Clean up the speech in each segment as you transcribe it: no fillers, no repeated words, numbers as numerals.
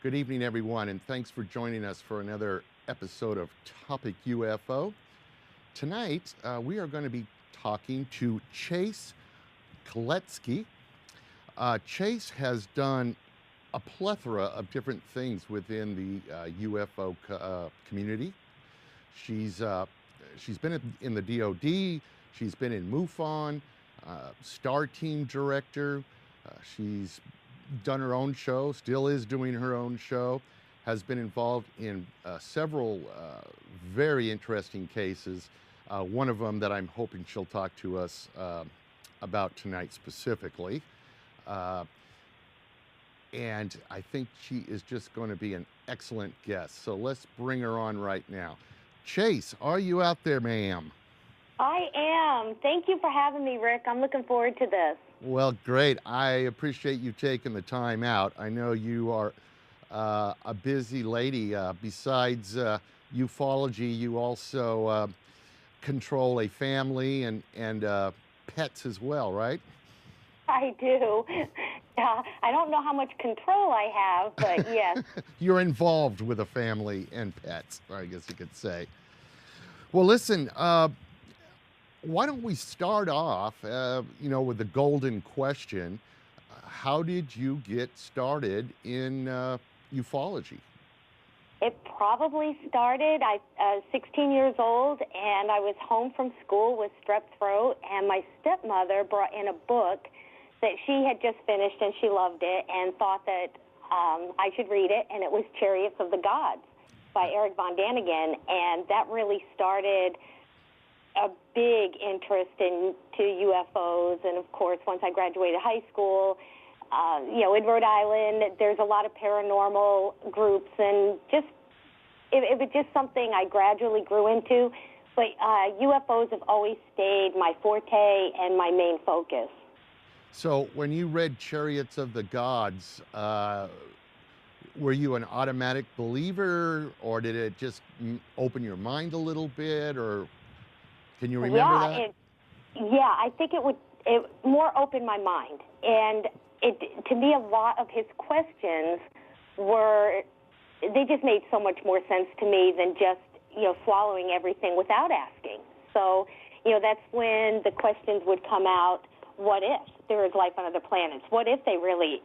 Good evening, everyone, and thanks for joining us for another episode of Topic UFO. Tonight, we are going to be talking to Chase Kloetzke. Chase has done a plethora of different things within the UFO community. She's been in the DoD. She's been in MUFON, Star Team director. She's done her own show, still is doing her own show, has been involved in several very interesting cases. One of them that I'm hoping she'll talk to us about tonight specifically. And I think she is just going to be an excellent guest. So let's bring her on right now. Chase, are you out there, ma'am? I am. Thank you for having me, Rick. I'm looking forward to this. Well, great. I appreciate you taking the time out. I know you are a busy lady. Besides ufology, you also control a family and pets as well, right? I do. I don't know how much control I have, but yes. You're involved with a family and pets, I guess you could say. Well, listen, why don't we start off, with the golden question. How did you get started in ufology? It probably started, I was 16 years old, and I was home from school with strep throat, and my stepmother brought in a book that she had just finished, and she loved it, and thought that I should read it, and it was Chariots of the Gods by Eric von Daniken, and that really started a big interest into UFOs. And of course, once I graduated high school, in Rhode Island, there's a lot of paranormal groups, and it was just something I gradually grew into. But UFOs have always stayed my forte and my main focus. So when you read Chariots of the Gods, were you an automatic believer, or did it just open your mind a little bit, or can you remember that? I think it more opened my mind. And to me, a lot of his questions they just made so much more sense to me than just, swallowing everything without asking. So, that's when the questions would come out. What if there is life on other planets? What if they really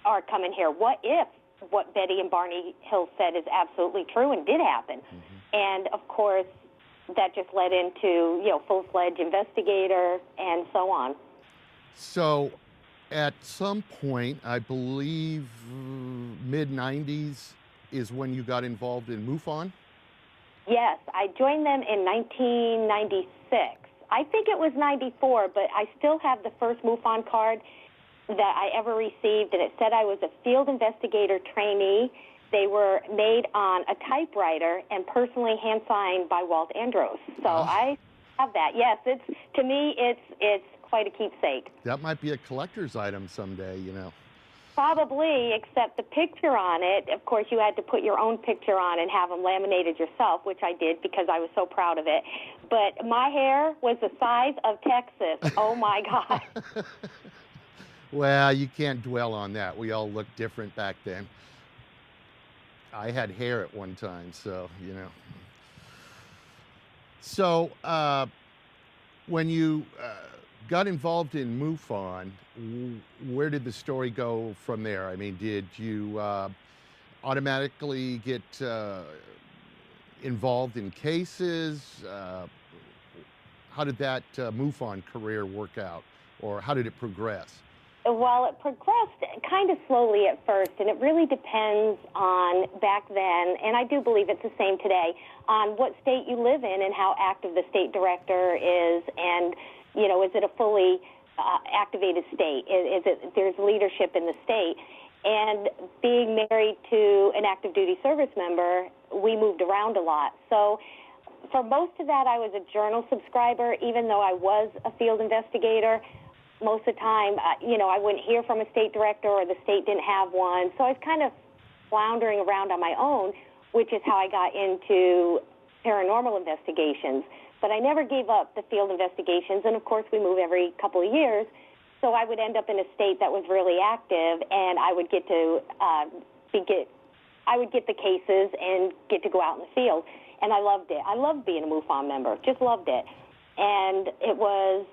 are coming here? What if what Betty and Barney Hill said is absolutely true and did happen? Mm-hmm. And, of course, that just led into, full-fledged investigator and so on. So at some point, I believe mid-90s is when you got involved in MUFON? Yes, I joined them in 1996. I think it was 94, but I still have the first MUFON card that I ever received, and it said I was a field investigator trainee. They were made on a typewriter and personally hand-signed by Walt Andros. So I have that. Yes, to me, it's quite a keepsake. That might be a collector's item someday, Probably, except the picture on it, of course, you had to put your own picture on and have them laminated yourself, which I did because I was so proud of it. But my hair was the size of Texas. Oh, my God. Well, you can't dwell on that. We all looked different back then. I had hair at one time, so, So, when you got involved in MUFON, where did the story go from there? I mean, did you automatically get involved in cases? How did that MUFON career work out, or how did it progress? Well, it progressed kind of slowly at first, and it really depends on back then, and I do believe it's the same today, on what state you live in and how active the state director is, and, is it a fully activated state? There's leadership in the state. And being married to an active duty service member, we moved around a lot. So for most of that, I was a journal subscriber, even though I was a field investigator. Most of the time, I wouldn't hear from a state director, or the state didn't have one. So I was kind of floundering around on my own, which is how I got into paranormal investigations. But I never gave up the field investigations, and of course we move every couple of years. So I would end up in a state that was really active, and I would get to I would get the cases and get to go out in the field, and I loved it. I loved being a MUFON member, just loved it. And it was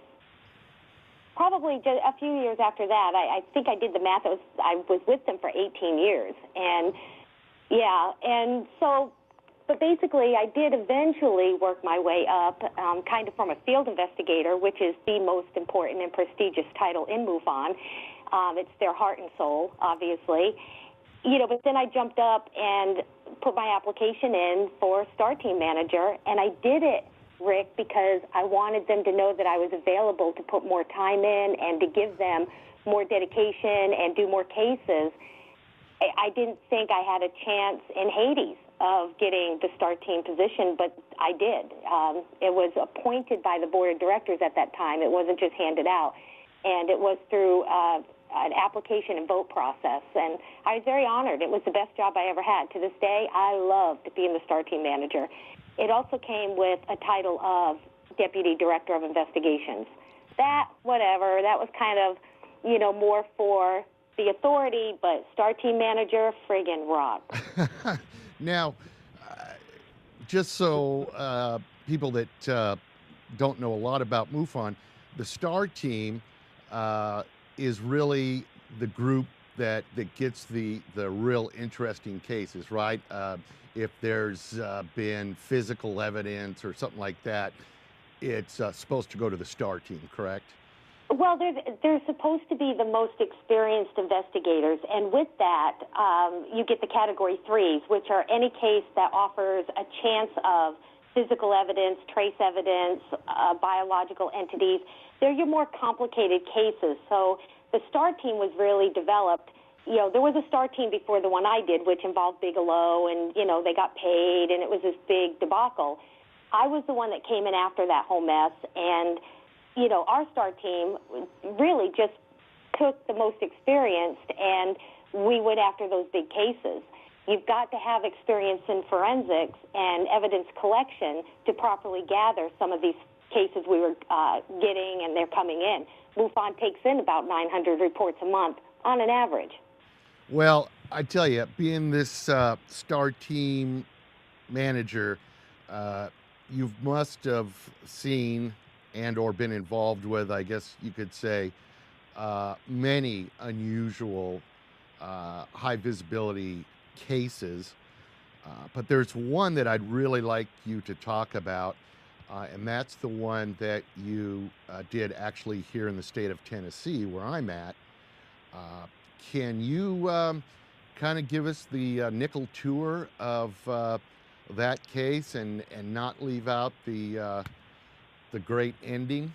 probably just a few years after that. I think I did the math. I was with them for 18 years, and yeah, and so. But basically, I did eventually work my way up, kind of from a field investigator, which is the most important and prestigious title in MUFON. It's their heart and soul, obviously. But then I jumped up and put my application in for Star Team Manager, and I did it, Rick, because I wanted them to know that I was available to put more time in and to give them more dedication and do more cases. I didn't think I had a chance in Hades of getting the Star Team position, but I did. It was appointed by the board of directors at that time. It wasn't just handed out. And it was through an application and vote process. And I was very honored. It was the best job I ever had. To this day, I loved being the Star Team Manager. It also came with a title of Deputy Director of Investigations. That was kind of, more for the authority, but Star Team Manager, friggin' rock. Now, just so people that don't know a lot about MUFON, the Star Team is really the group that gets the real interesting cases, right? If there's been physical evidence or something like that, it's supposed to go to the Star Team, correct? Well, they're supposed to be the most experienced investigators, and with that, you get the Category 3s, which are any case that offers a chance of physical evidence, trace evidence, biological entities. They're your more complicated cases. So the Star Team was really developed. There was a Star Team before the one I did, which involved Bigelow, and, they got paid, and it was this big debacle. I was the one that came in after that whole mess, and our Star Team really just took the most experienced, and we went after those big cases. You've got to have experience in forensics and evidence collection to properly gather some of these cases we were getting, and they're coming in. MUFON takes in about 900 reports a month on an average. Well, I tell you, being this Star Team Manager, you must have seen and or been involved with, I guess you could say, many unusual high visibility cases. But there's one that I'd really like you to talk about, and that's the one that you did actually here in the state of Tennessee, where I'm at. Can you kind of give us the nickel tour of that case and not leave out the great ending?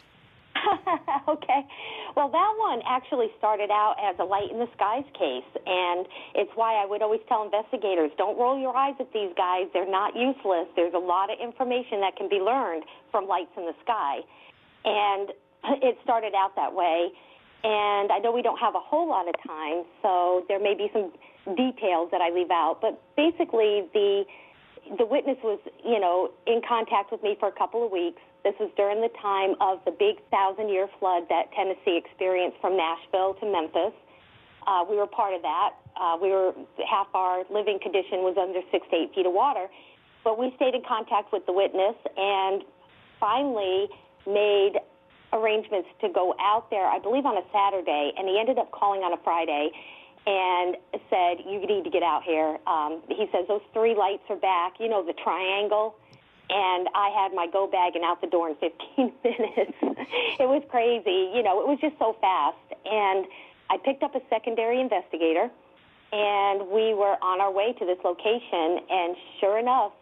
Okay. Well, that one actually started out as a light in the skies case, and it's why I would always tell investigators, don't roll your eyes at these guys. They're not useless. There's a lot of information that can be learned from lights in the sky. And it started out that way, and I know we don't have a whole lot of time, so there may be some details that I leave out, but basically the witness was, in contact with me for a couple of weeks. This was during the time of the big 1,000-year flood that Tennessee experienced from Nashville to Memphis. We were part of that. Half our living condition was under 6 to 8 feet of water, but we stayed in contact with the witness and finally made arrangements to go out there, I believe on a Saturday, and he ended up calling on a Friday and said, you need to get out here. He says, those 3 lights are back, the triangle. And I had my go bag and out the door in 15 minutes. It was crazy. It was just so fast. And I picked up a secondary investigator, and we were on our way to this location. And sure enough,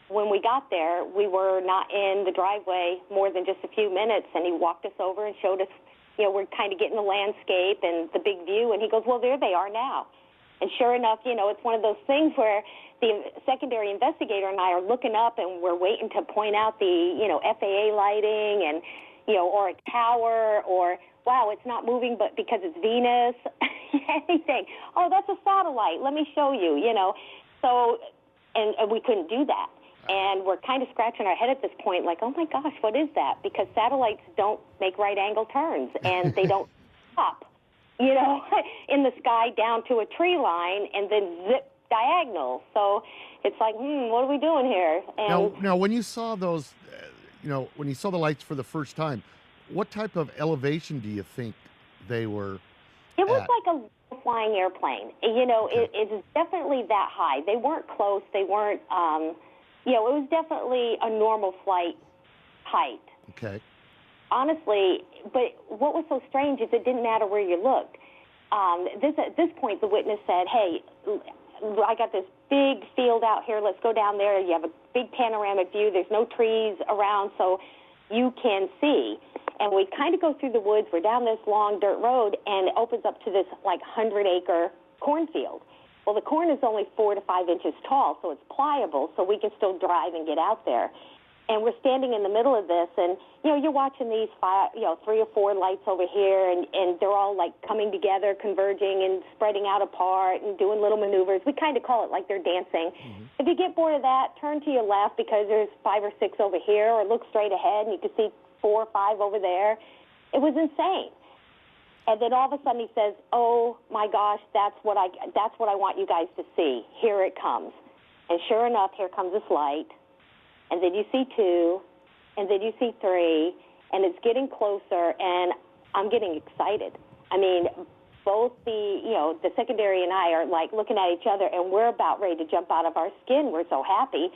when we got there, we were not in the driveway more than just a few minutes. And he walked us over and showed us, we're kind of getting the landscape and the big view. And he goes, well, there they are now. And sure enough, it's one of those things where the secondary investigator and I are looking up and we're waiting to point out the, FAA lighting and, or a tower or, wow, it's not moving but because it's Venus, anything. Oh, that's a satellite. Let me show you, So, and we couldn't do that. And we're kind of scratching our head at this point like, oh, my gosh, what is that? Because satellites don't make right-angle turns and they don't stop. In the sky down to a tree line and then zip diagonal. So it's like, what are we doing here? And now when you saw those, when you saw the lights for the first time, what type of elevation do you think they were it was at? like a flying airplane. Okay. It is definitely that high. They weren't close. They weren't, it was definitely a normal flight height. Okay. Honestly, but what was so strange is it didn't matter where you looked. At this point, the witness said, hey, I got this big field out here. Let's go down there. You have a big panoramic view. There's no trees around, so you can see. And we kind of go through the woods. We're down this long dirt road, and it opens up to this, 100-acre cornfield. Well, the corn is only 4 to 5 inches tall, so it's pliable, so we can still drive and get out there. And we're standing in the middle of this, and, you're watching these 3 or 4 lights over here, and they're all, coming together, converging and spreading out apart and doing little maneuvers. We kind of call it like they're dancing. Mm-hmm. If you get bored of that, turn to your left because there's 5 or 6 over here, or look straight ahead, and you can see 4 or 5 over there. It was insane. And then all of a sudden he says, oh, my gosh, that's what I want you guys to see. Here it comes. And sure enough, here comes this light. And then you see 2, and then you see 3, and it's getting closer, and I'm getting excited. I mean, both the secondary and I are, looking at each other, and we're about ready to jump out of our skin. We're so happy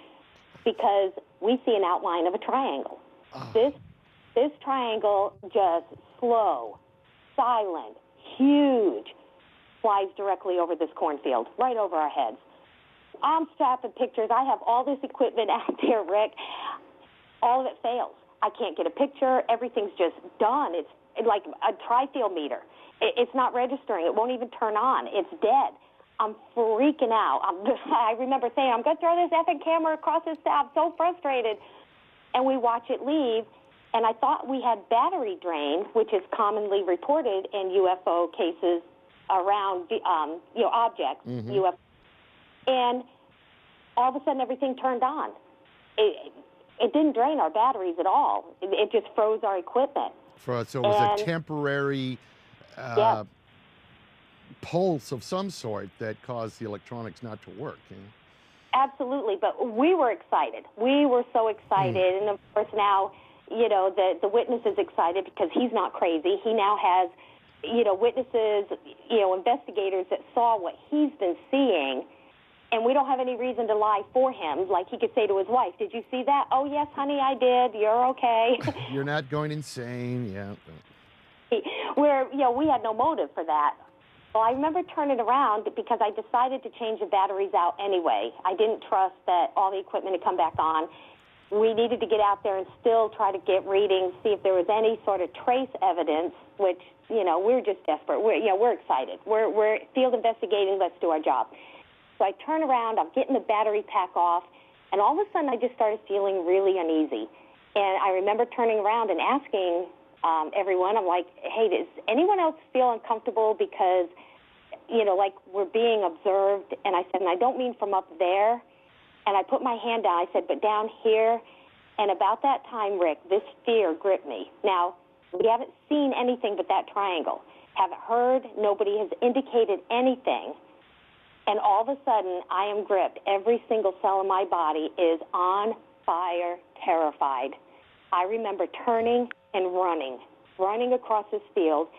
because we see an outline of a triangle. Oh. This triangle, just slow, silent, huge, flies directly over this cornfield, right over our heads. I'm strapping pictures. I have all this equipment out there, Rick. All of it fails. I can't get a picture. Everything's just done. It's like a tri-field meter. It's not registering. It won't even turn on. It's dead. I'm freaking out. I remember saying, I'm going to throw this effing camera across this stuff. I'm so frustrated. And we watch it leave, and I thought we had battery drain, which is commonly reported in UFO cases around, objects, mm-hmm. UFO. And all of a sudden, everything turned on. It didn't drain our batteries at all. It just froze our equipment. So it was a temporary pulse of some sort that caused the electronics not to work. Absolutely, but we were excited. We were so excited, and of course now, the witness is excited because he's not crazy. He now has, witnesses, investigators that saw what he's been seeing. And we don't have any reason to lie for him. Like he could say to his wife, did you see that? Oh, yes, honey, I did. You're okay. You're not going insane, yeah. We had no motive for that. Well, I remember turning around because I decided to change the batteries out anyway. I didn't trust that all the equipment had come back on. We needed to get out there and still try to get readings, see if there was any sort of trace evidence, which, we're just desperate. We're excited. We're field investigating. Let's do our job. So I turn around, I'm getting the battery pack off, and all of a sudden I just started feeling really uneasy. And I remember turning around and asking everyone, I'm like, hey, does anyone else feel uncomfortable because, we're being observed? And I said, and I don't mean from up there. And I put my hand down. I said, but down here. And about that time, Rick, this fear gripped me. Now, we haven't seen anything but that triangle. Haven't heard. Nobody has indicated anything. And all of a sudden, I am gripped. Every single cell in my body is on fire, terrified. I remember turning and running across this field.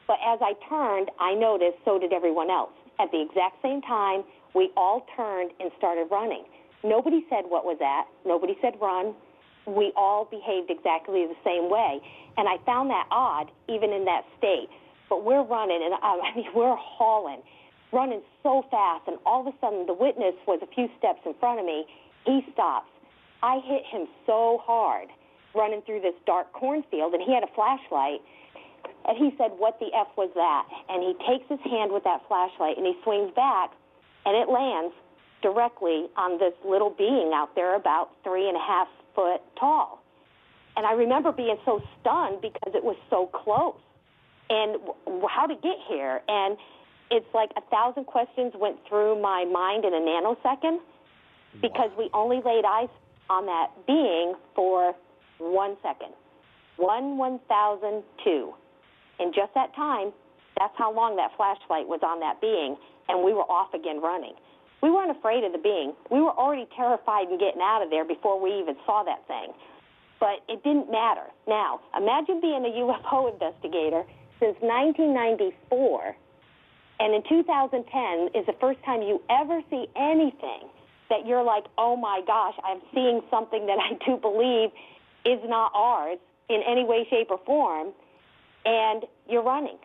But as I turned, I noticed so did everyone else. At the exact same time, we all turned and started running. Nobody said what was that. Nobody said run. We all behaved exactly the same way. And I found that odd, even in that state. But we're running, and we're hauling. Running so fast, and all of a sudden the witness was a few steps in front of me. He stops. I hit him so hard running through this dark cornfield, and he had a flashlight, and he said, what the F was that? And he takes his hand with that flashlight, and he swings back, and it lands directly on this little being out there about 3.5 foot tall. And I remember being so stunned because it was so close. And how to get here? And it's like 1,000 questions went through my mind in a nanosecond because we only laid eyes on that being for 1 second. 1/1002. In just that time, that's how long that flashlight was on that being, and we were off again running. We weren't afraid of the being. We were already terrified and getting out of there before we even saw that thing. But it didn't matter. Now, imagine being a UFO investigator since 1994, and in 2010 is the first time you ever see anything that you're like, oh my gosh, I'm seeing something that I do believe is not ours in any way, shape, or form, and you're running.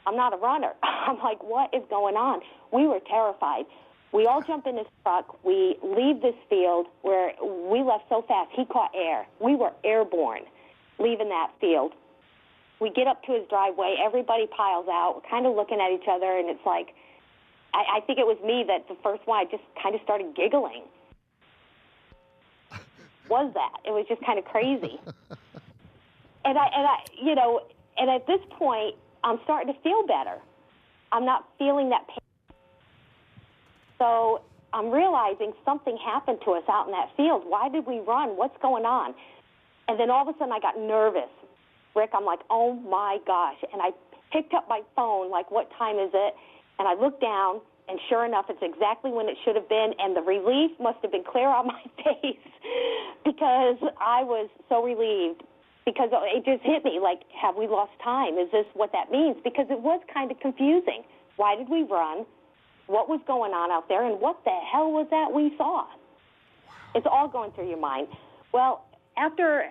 I'm not a runner. I'm like, what is going on? We were terrified. We all jump in this truck. We leave this field where we left so fast. He caught air. We were airborne leaving that field. We get up to his driveway. Everybody piles out. We're kind of looking at each other, and it's like, I think it was me that the first one, I just kind of started giggling. Was that? It was just kind of crazy. And at this point, I'm starting to feel better. I'm not feeling that pain. So I'm realizing something happened to us out in that field. Why did we run? What's going on? And then all of a sudden I got nervous. Rick, I'm like, oh my gosh. And I picked up my phone, like, what time is it? And I looked down, and sure enough, it's exactly when it should have been. And the relief must have been clear on my face because I was so relieved. Because it just hit me, like, have we lost time? Is this what that means? Because it was kind of confusing. Why did we run? What was going on out there? And what the hell was that we saw? It's all going through your mind. Well, after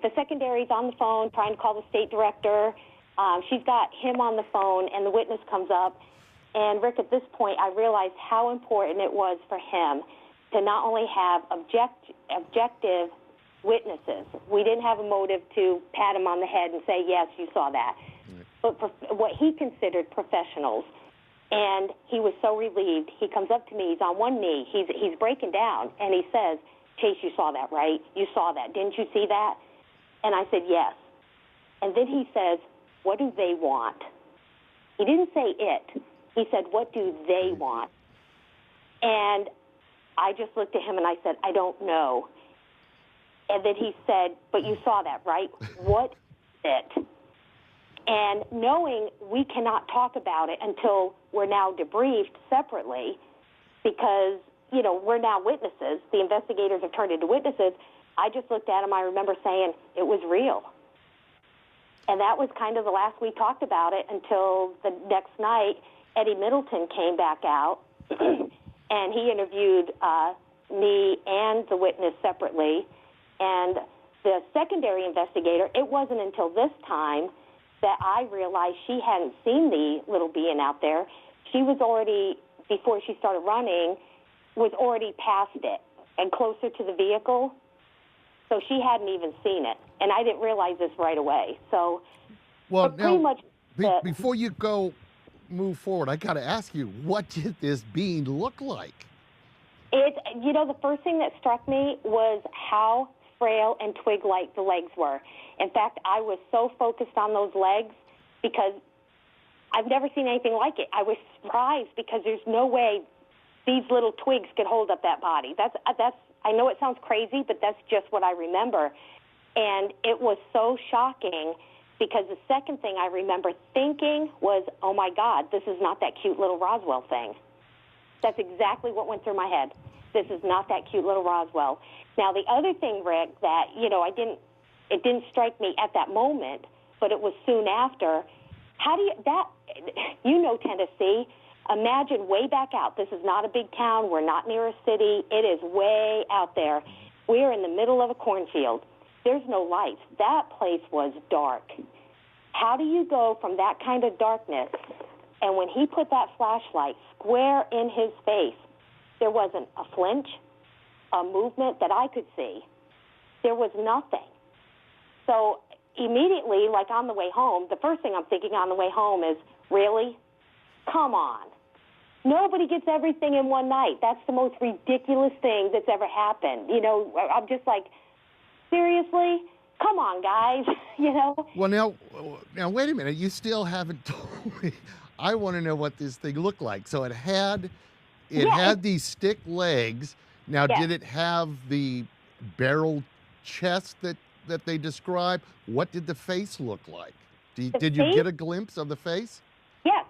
the secondary's on the phone trying to call the state director, she's got him on the phone, and the witness comes up. And, Rick, at this point, I realized how important it was for him to not only have objective witnesses. We didn't have a motive to pat him on the head and say, yes, you saw that. Right. But what he considered professionals. And he was so relieved. He comes up to me. He's on one knee. He's breaking down. And he says, Chase, you saw that, right? You saw that. Didn't you see that? And I said, yes. And then he says, what do they want? He didn't say it. He said, what do they want? And I just looked at him and I said, I don't know. And then he said, but you saw that, right? What is it? And knowing we cannot talk about it until we're now debriefed separately because, we're now witnesses. The investigators have turned into witnesses. I just looked at him. I remember saying it was real. And that was kind of the last we talked about it until the next night. Eddie Middleton came back out, and he interviewed me and the witness separately. And the secondary investigator, it wasn't until this time that I realized she hadn't seen the little being out there. She was already, before she started running, was already past it and closer to the vehicle. So she hadn't even seen it. And I didn't realize this right away. So, well, pretty much before you move forward, I got to ask you, what did this being look like? The first thing that struck me was how frail and twig-like the legs were. In fact, I was so focused on those legs because I've never seen anything like it. I was surprised because there's no way these little twigs could hold up that body. That's. I know it sounds crazy, but that's just what I remember. And it was so shocking because the second thing I remember thinking was, oh, my God, this is not that cute little Roswell thing. That's exactly what went through my head. This is not that cute little Roswell. Now, the other thing, Rick, that, it didn't strike me at that moment, but it was soon after. Tennessee, imagine way back out. This is not a big town. We're not near a city. It is way out there. We're in the middle of a cornfield. There's no lights. That place was dark. How do you go from that kind of darkness? And when he put that flashlight square in his face, there wasn't a flinch, a movement that I could see. There was nothing. So immediately, like on the way home, the first thing I'm thinking on the way home is, really? Come on. Nobody gets everything in one night. That's the most ridiculous thing that's ever happened. I'm just like, seriously? Come on, guys, Well, now, wait a minute. You still haven't told me. I want to know what this thing looked like. So it had these stick legs. Now, yes. Did it have the barrel chest that they describe? What did the face look like? Did you get a glimpse of the face? Yes.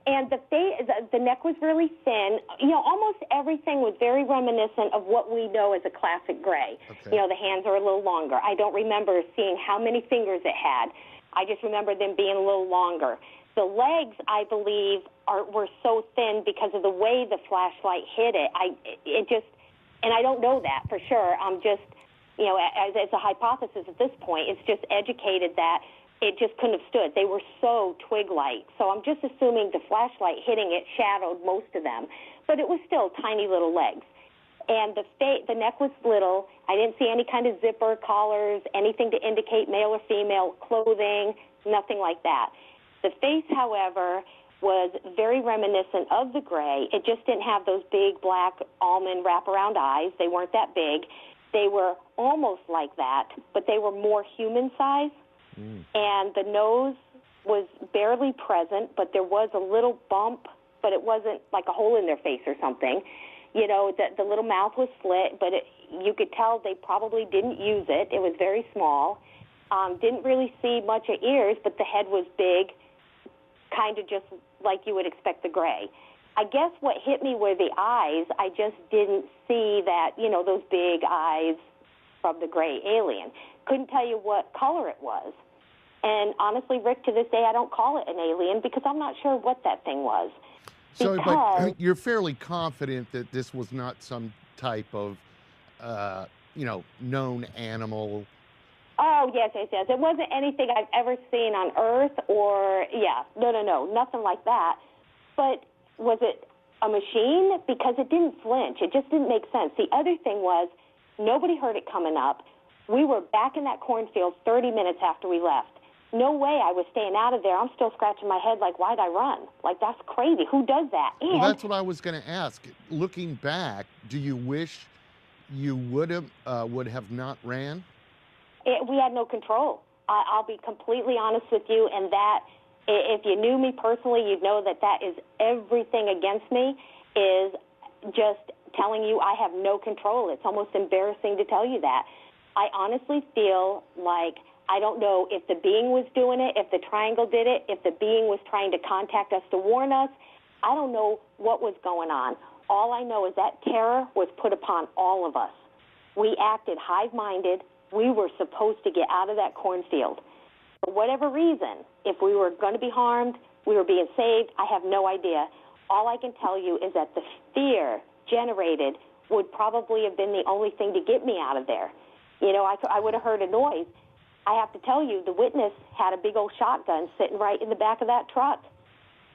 And the neck was really thin. You know, almost everything was very reminiscent of what we know as a classic gray. Okay. You know, the hands are a little longer. I don't remember seeing how many fingers it had. I just remember them being a little longer. The legs, I believe, were so thin because of the way the flashlight hit it. And I don't know that for sure. I'm just, you know, as a hypothesis at this point, it's just educated that it just couldn't have stood. They were so twig-like. So I'm just assuming the flashlight hitting it shadowed most of them. But it was still tiny little legs. And the neck was little. I didn't see any kind of zipper, collars, anything to indicate male or female, clothing, nothing like that. The face, however, was very reminiscent of the gray. It just didn't have those big black almond wraparound eyes. They weren't that big. They were almost like that, but they were more human size. And the nose was barely present, but there was a little bump, but it wasn't like a hole in their face or something. You know, the little mouth was slit, but you could tell they probably didn't use it. It was very small. Didn't really see much of ears, but the head was big, kind of just like you would expect the gray. I guess what hit me were the eyes. I just didn't see that, you know, those big eyes from the gray alien. Couldn't tell you what color it was. And honestly, Rick, to this day, I don't call it an alien because I'm not sure what that thing was. So, but you're fairly confident that this was not some type of, you know, known animal. Oh, yes. It wasn't anything I've ever seen on Earth or, no, nothing like that. But was it a machine? Because it didn't flinch. It just didn't make sense. The other thing was nobody heard it coming up. We were back in that cornfield 30 minutes after we left. No way I was staying out of there. I'm still scratching my head like, why'd I run? Like, that's crazy. Who does that? And well, that's what I was going to ask. Looking back, do you wish you would have not ran? We had no control. I'll be completely honest with you, and that if you knew me personally, you'd know that is everything against me is just telling you I have no control. It's almost embarrassing to tell you that. I honestly feel like I don't know if the being was doing it, if the triangle did it, if the being was trying to contact us to warn us. I don't know what was going on. All I know is that terror was put upon all of us. We acted hive-minded. We were supposed to get out of that cornfield. For whatever reason, if we were going to be harmed, we were being saved, I have no idea. All I can tell you is that the fear generated would probably have been the only thing to get me out of there. You know, I would have heard a noise. I have to tell you, the witness had a big old shotgun sitting right in the back of that truck.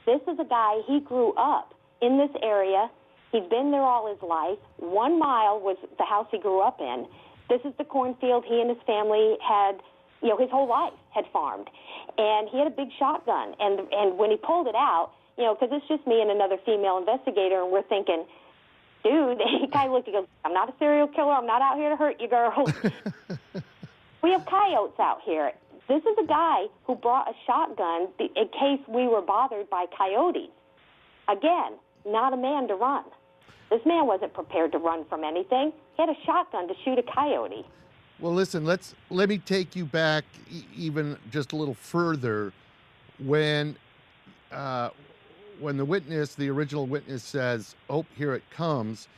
This is a guy, he grew up in this area. He's been there all his life. 1 mile was the house he grew up in. This is the cornfield he and his family had, you know, his whole life had farmed. And he had a big shotgun. And when he pulled it out, you know, because it's just me and another female investigator, and we're thinking, dude, he kind of looked, he goes, I'm not a serial killer. I'm not out here to hurt you, girl. We have coyotes out here. This is a guy who brought a shotgun in case we were bothered by coyotes. Again, not a man to run. This man wasn't prepared to run from anything. He had a shotgun to shoot a coyote. Well, listen, let me take you back even just a little further. When the witness, the original witness says, oh, here it comes,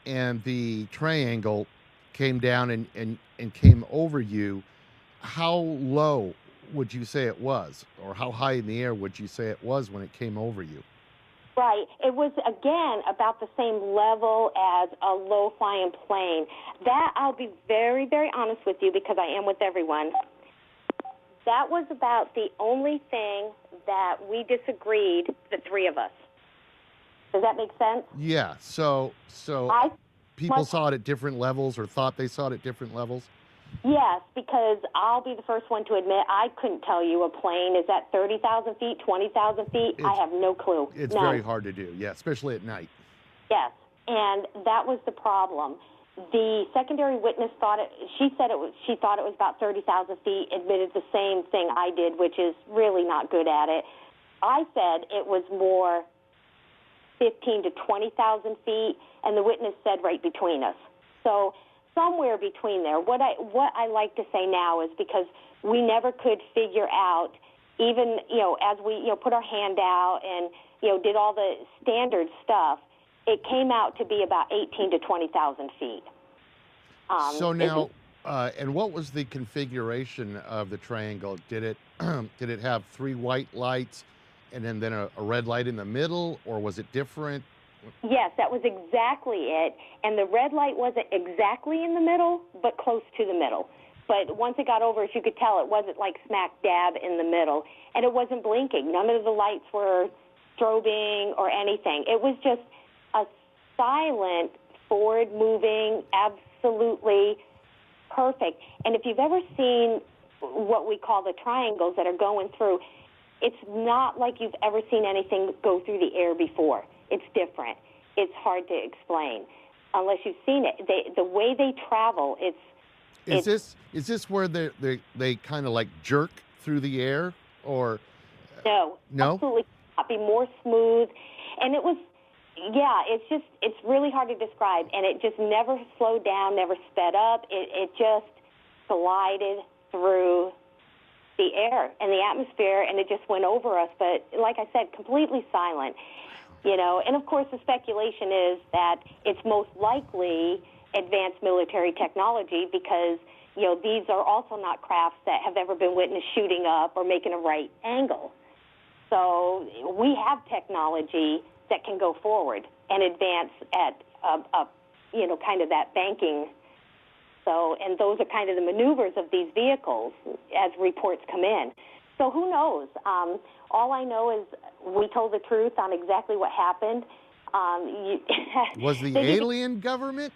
and the triangle came down and came over you, how low would you say it was? Or how high in the air would you say it was when it came over you? Right. It was, again, about the same level as a low-flying plane. That, I'll be very, very honest with you because I am with everyone. That was about the only thing that we disagreed, the three of us. Does that make sense? Yeah. So people saw it at different levels or thought they saw it at different levels? Yes, because I'll be the first one to admit I couldn't tell you a plane is at 30,000 feet, 20,000 feet. I have no clue. It's very hard to do, yeah, especially at night. Yes, and that was the problem. The secondary witness thought she thought it was about 30,000 feet, admitted the same thing I did, which is really not good at it. I said it was more 15 to 20,000 feet, and the witness said right between us. So somewhere between there. What I like to say now is because we never could figure out even, as we, put our hand out and, did all the standard stuff, it came out to be about 18 to 20,000 feet. So now, and what was the configuration of the triangle? Did it did it have 3 white lights and then a red light in the middle, or was it different? Yes, that was exactly it. And the red light wasn't exactly in the middle, but close to the middle. But once it got over, as you could tell, it wasn't like smack dab in the middle. And it wasn't blinking. None of the lights were strobing or anything. It was just a silent, forward-moving, absolutely perfect. And if you've ever seen what we call the triangles that are going through, it's not like you've ever seen anything go through the air before. It's different. It's hard to explain unless you've seen it. The way they travel, Is this where they kind of like jerk through the air, or no? Absolutely not. Be more smooth, and it was, it's really hard to describe, and it just never slowed down, never sped up. It just glided through the air and the atmosphere, and it just went over us. But like I said, completely silent. And of course the speculation is that it's most likely advanced military technology because, these are also not crafts that have ever been witnessed shooting up or making a right angle. So we have technology that can go forward and advance at, kind of that banking. So, and those are kind of the maneuvers of these vehicles as reports come in. So who knows? All I know is we told the truth on exactly what happened. Was the alien government?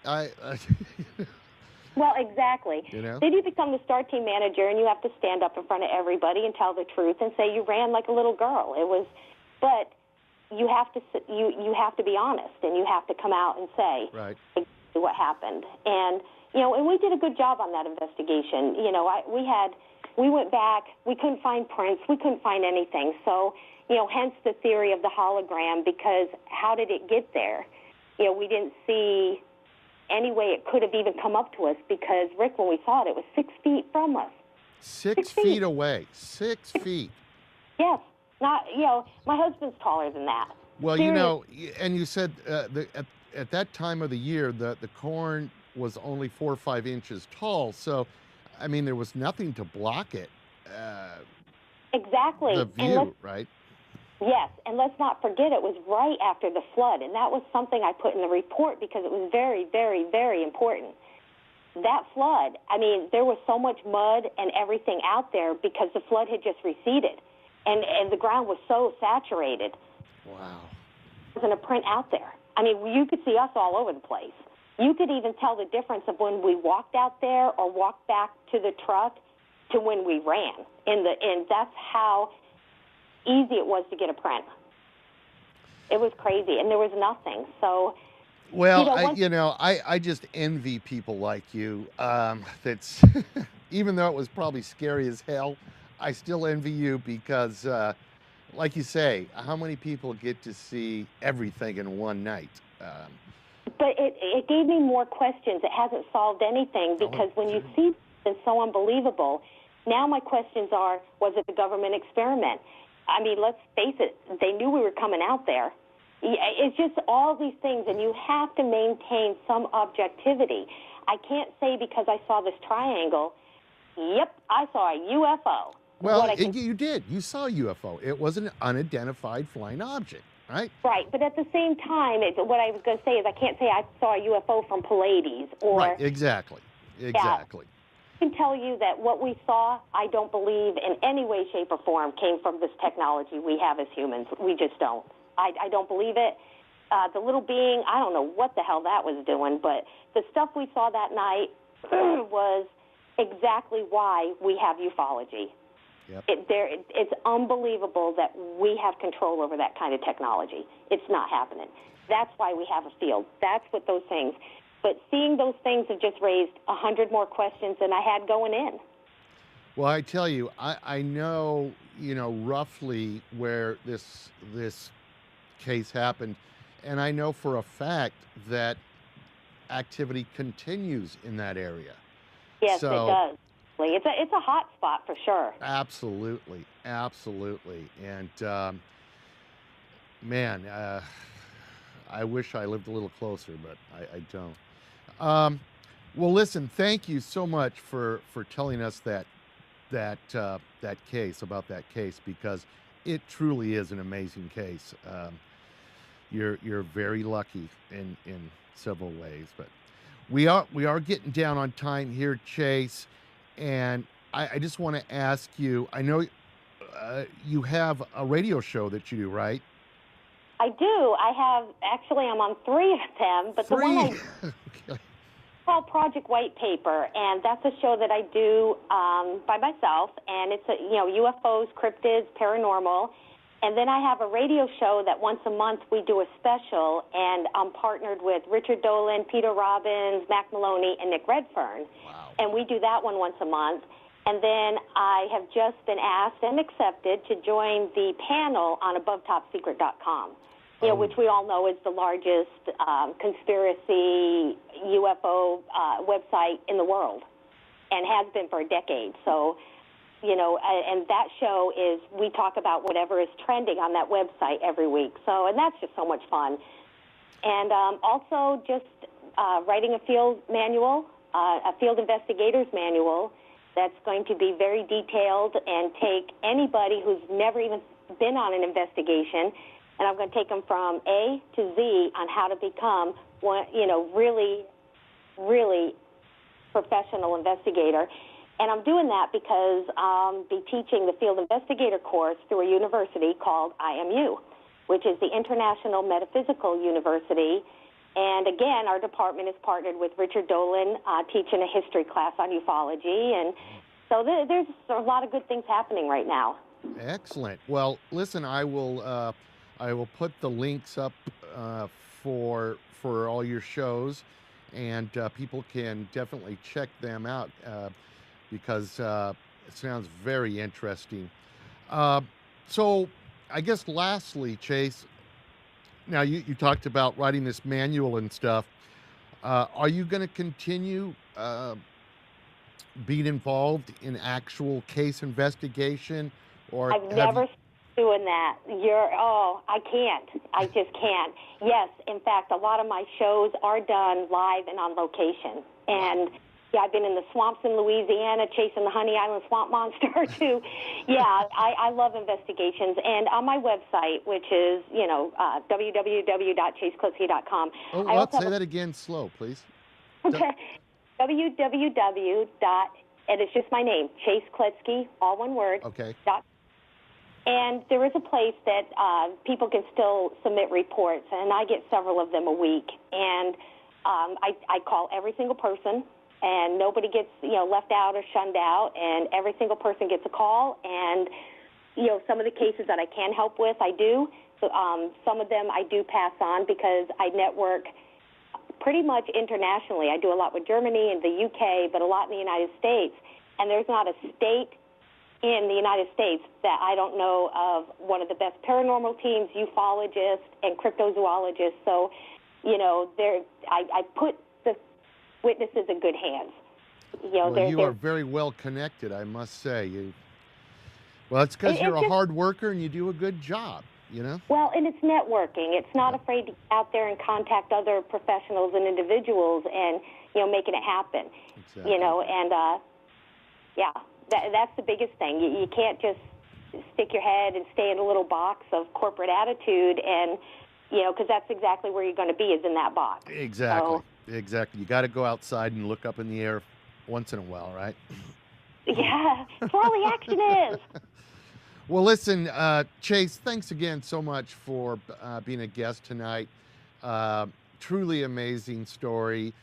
Well, exactly. Then you become the STAR team manager, and you have to stand up in front of everybody and tell the truth and say you ran like a little girl. But you have to be honest, and you have to come out and say exactly what happened. And and we did a good job on that investigation. We went back. We couldn't find prints. We couldn't find anything. So, hence the theory of the hologram, because how did it get there? We didn't see any way it could have even come up to us because, Rick, when we saw it, it was 6 feet from us. 6 feet away. 6 feet. Yes. Not, my husband's taller than that. Well, Seriously. and you said at that time of the year, the corn was only 4 or 5 inches tall. So, I mean, there was nothing to block it. Exactly. The view, right? Yes, and let's not forget it was right after the flood, and that was something I put in the report because it was very, very, very important. That flood, I mean, there was so much mud and everything out there because the flood had just receded, and the ground was so saturated. Wow. There wasn't a print out there. I mean, you could see us all over the place. You could even tell the difference of when we walked out there or walked back to the truck to when we ran. And that's how easy it was to get a print. It was crazy, and there was nothing. So, well, I just envy people like you. That's even though it was probably scary as hell, I still envy you because, like you say, how many people get to see everything in one night? But it gave me more questions. It hasn't solved anything because when you see it's so unbelievable, now my questions are, was it a government experiment? I mean, let's face it, they knew we were coming out there. It's just all these things, and you have to maintain some objectivity. I can't say because I saw this triangle, yep, I saw a UFO. Well, you did. You saw a UFO. It was an unidentified flying object, right? Right, but at the same time, what I was going to say is I can't say I saw a UFO from Pleiades or... Right, exactly. I can tell you that what we saw, I don't believe in any way, shape, or form came from this technology we have as humans. We just don't. I don't believe it. The little being, I don't know what the hell that was doing, but the stuff we saw that night was exactly why we have ufology. Yep. It's unbelievable that we have control over that kind of technology. It's not happening. That's why we have a field. That's what those things... But seeing those things have just raised 100 more questions than I had going in. Well, I tell you, I know, roughly where this case happened, and I know for a fact that activity continues in that area. Yes, it does. It's a hot spot for sure. Absolutely. Absolutely. And man, I wish I lived a little closer, but I don't. Well, listen, thank you so much for telling us that case, about that case, because it truly is an amazing case. You're very lucky in several ways, but we are getting down on time here, Chase, and I just want to ask you. I know you have a radio show that you do, right? I do. I'm on 3 of them, but Three. the one I Okay. called Project White Paper, and that's a show that I do by myself, and it's UFOs, cryptids, paranormal, and then I have a radio show that once a month we do a special, and I'm partnered with Richard Dolan, Peter Robbins, Mac Maloney, and Nick Redfern, Wow. and we do that one once a month. And then I have just been asked and accepted to join the panel on AboveTopSecret.com, which we all know is the largest conspiracy UFO website in the world, and has been for a decade. So, and that show is, we talk about whatever is trending on that website every week. So, and that's just so much fun. And also just writing a field manual, a field investigator's manual, that's going to be very detailed and take anybody who's never even been on an investigation, and I'm going to take them from A to Z on how to become one, really, really professional investigator. And I'm doing that because I'll be teaching the field investigator course through a university called IMU, which is the International Metaphysical University. And again, our department is partnered with Richard Dolan, teaching a history class on ufology. And so there's a lot of good things happening right now. Excellent. Well, listen, I will put the links up for all your shows, and people can definitely check them out because it sounds very interesting. So I guess lastly, Chase, now you talked about writing this manual and stuff. Are you going to continue being involved in actual case investigation, or I've never doing that. I can't. I just can't. Yes, in fact, a lot of my shows are done live and on location. And yeah, I've been in the swamps in Louisiana chasing the Honey Island swamp monster too. Yeah, I love investigations. And on my website, which is, www.chasekloetzke.com. Oh, let's say that again slow, please. Okay. And it's just my name, Chase Kloetzke, all one word. Okay. And there is a place that people can still submit reports, and I get several of them a week. And I call every single person, and nobody gets left out or shunned out, and every single person gets a call. And some of the cases that I can help with, I do. So, some of them I do pass on because I network pretty much internationally. I do a lot with Germany and the UK, but a lot in the United States. And there's not a state in the United States that I don't know of one of the best paranormal teams, ufologists, and cryptozoologists. So, I put the witnesses in good hands. You are very well connected, I must say. Well, it's because you're a hard worker and you do a good job, Well, and it's networking. It's not afraid to get out there and contact other professionals and individuals and, making it happen. Exactly. That's the biggest thing. You can't just stick your head and stay in a little box of corporate attitude, and because that's exactly where you're going to be, is in that box. Exactly. Exactly. You got to go outside and look up in the air once in a while, right? Yeah, that's where all the action is. Well, listen, Chase, thanks again so much for being a guest tonight. Truly amazing story.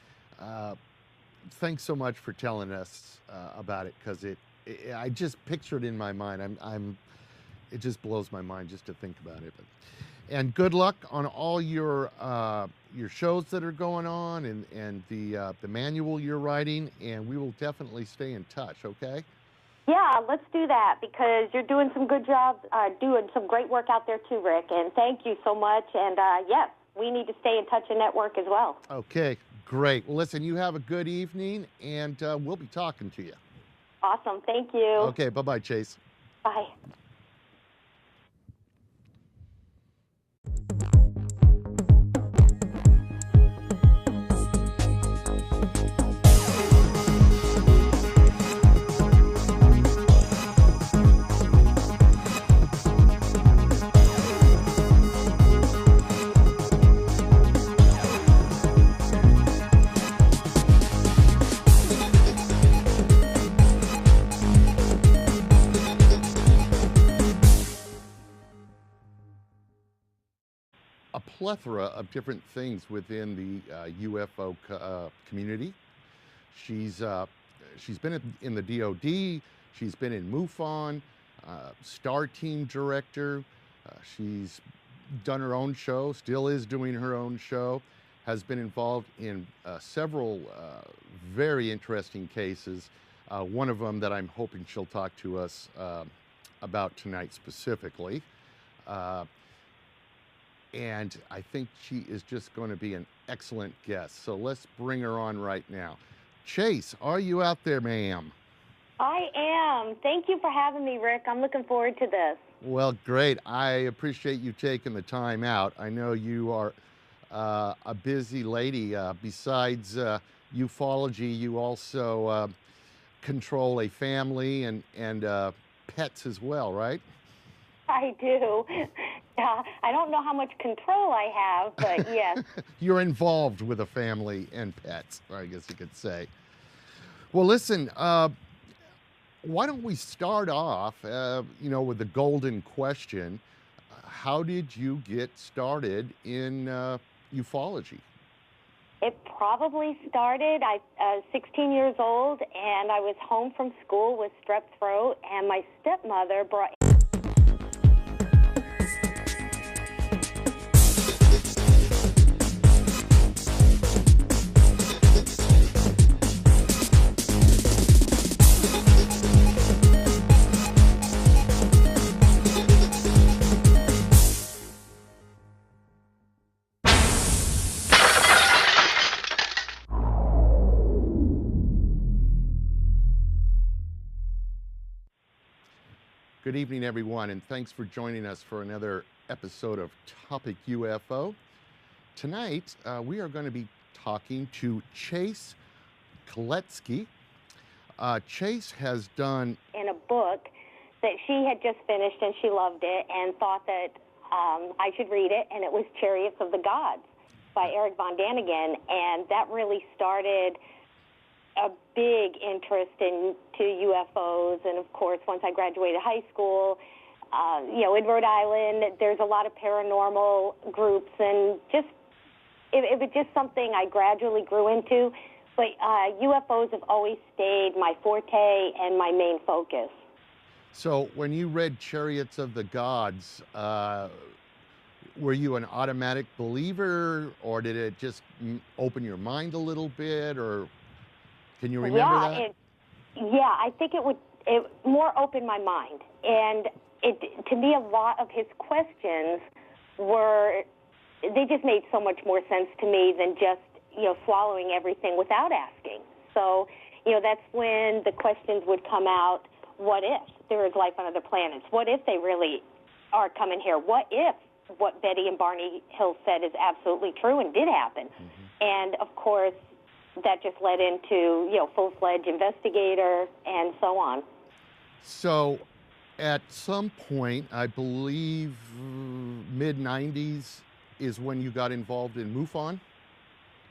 Thanks so much for telling us about it, because I just pictured in my mind. It just blows my mind just to think about it. And good luck on all your shows that are going on, and the manual you're writing. And we will definitely stay in touch. Okay. Yeah, let's do that, because you're doing some good jobs, doing some great work out there too, Rick. And thank you so much. And yes, we need to stay in touch and network as well. Okay, great. Well, listen, you have a good evening, and we'll be talking to you. Awesome. Thank you. Okay, bye-bye, Chase. Bye. plethora of different things within the UFO community. She's been in the DoD. She's been in MUFON, Star Team director. She's done her own show, still is doing her own show, has been involved in several very interesting cases. One of them that I'm hoping she'll talk to us about tonight specifically. And I think she is just going to be an excellent guest. So let's bring her on right now. Chase, are you out there, ma'am? I am. Thank you for having me, Rick. I'm looking forward to this. Well, great. I appreciate you taking the time out. I know you are a busy lady. Besides ufology, you also control a family and pets as well, right? I do. I don't know how much control I have, but yes. You're involved with a family and pets, I guess you could say. Well, listen, why don't we start off, with the golden question. How did you get started in ufology? It probably started, I was 16 years old, and I was home from school with strep throat, and my stepmother brought... Good evening, everyone, and thanks for joining us for another episode of Topic UFO. Tonight, we are going to be talking to Chase Kloetzke. Chase has done... in a book that she had just finished, and she loved it and thought that I should read it, and it was Chariots of the Gods by Eric von Daniken, and that really started a big interest into UFOs. And of course, once I graduated high school, in Rhode Island, there's a lot of paranormal groups, and it was just something I gradually grew into. But UFOs have always stayed my forte and my main focus. So when you read Chariots of the Gods, were you an automatic believer, or did it just open your mind a little bit, or can you remember that? I think it more opened my mind. And to me, a lot of his questions they just made so much more sense to me than just, swallowing everything without asking. So, that's when the questions would come out. What if there is life on other planets? What if they really are coming here? What if what Betty and Barney Hill said is absolutely true and did happen? Mm-hmm. And, of course, that just led into, full-fledged investigator and so on. So at some point, I believe mid-90s is when you got involved in MUFON?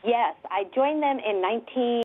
Yes, I joined them in